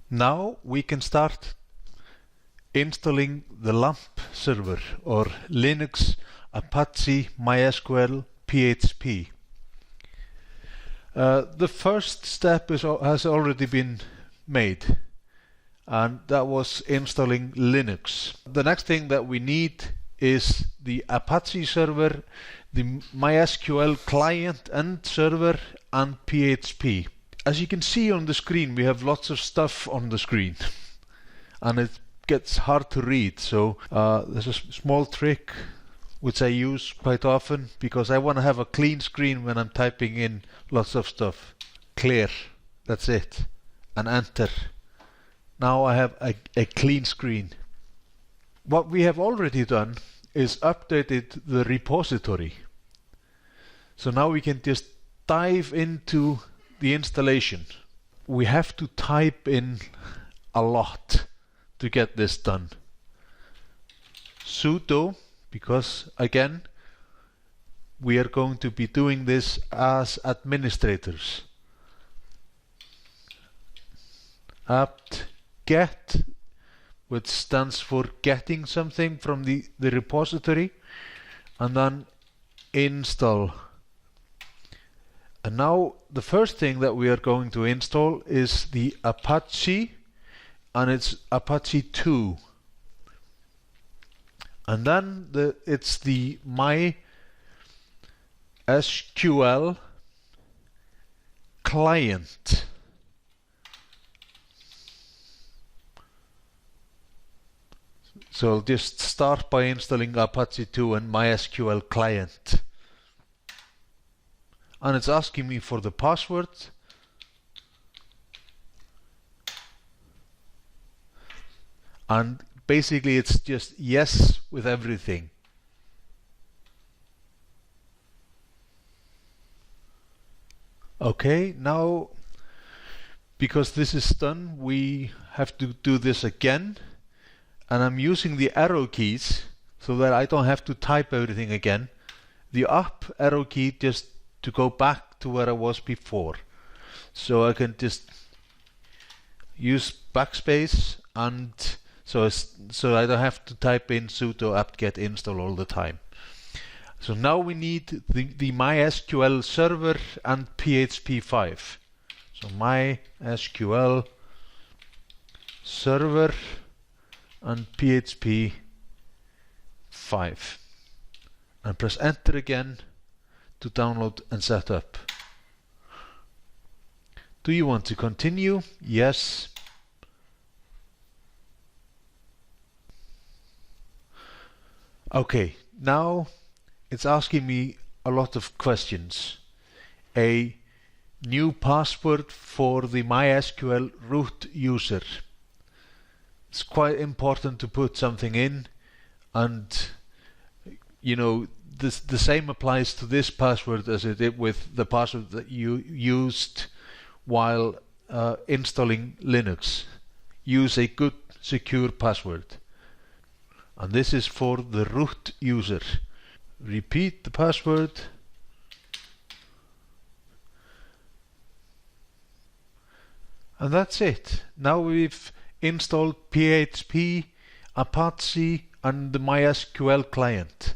Now we can start installing the LAMP server or Linux Apache MySQL PHP. The first step has already been made, and that was installing Linux. The next thing that we need is the Apache server, the MySQL client and server, and PHP. As you can see on the screen, we have lots of stuff on the screen and it gets hard to read, so there's a small trick which I use quite often because I want to have a clean screen when I'm typing in lots of stuff. Clear, that's it, and enter. Now I have a clean screen. What we have already done is updated the repository. So now we can just dive into the installation. We have to type in a lot to get this done. Sudo, because again we are going to be doing this as administrators. apt-get, which stands for getting something from the repository, and then install. And now the first thing that we are going to install is the Apache, and it's Apache 2. And then it's the MySQL client. So I'll just start by installing Apache 2 and MySQL client. And it's asking me for the password. And basically it's just yes with everything. Okay, now because this is done, we have to do this again. And I'm using the arrow keys so that I don't have to type everything again. The up arrow key just to go back to where I was before. So I can just use backspace, and so I don't have to type in sudo apt-get install all the time. So now we need the MySQL server and PHP 5. So MySQL server and PHP 5. And press enter again to download and set up. Do you want to continue? Yes. Okay, now it's asking me a lot of questions. A new password for the MySQL root user. It's quite important to put something in, and you know, the same applies to this password as it did with the password that you used while installing Linux. Use a good secure password. And this is for the root user. Repeat the password. And that's it. Now we've installed PHP, Apache, and the MySQL client.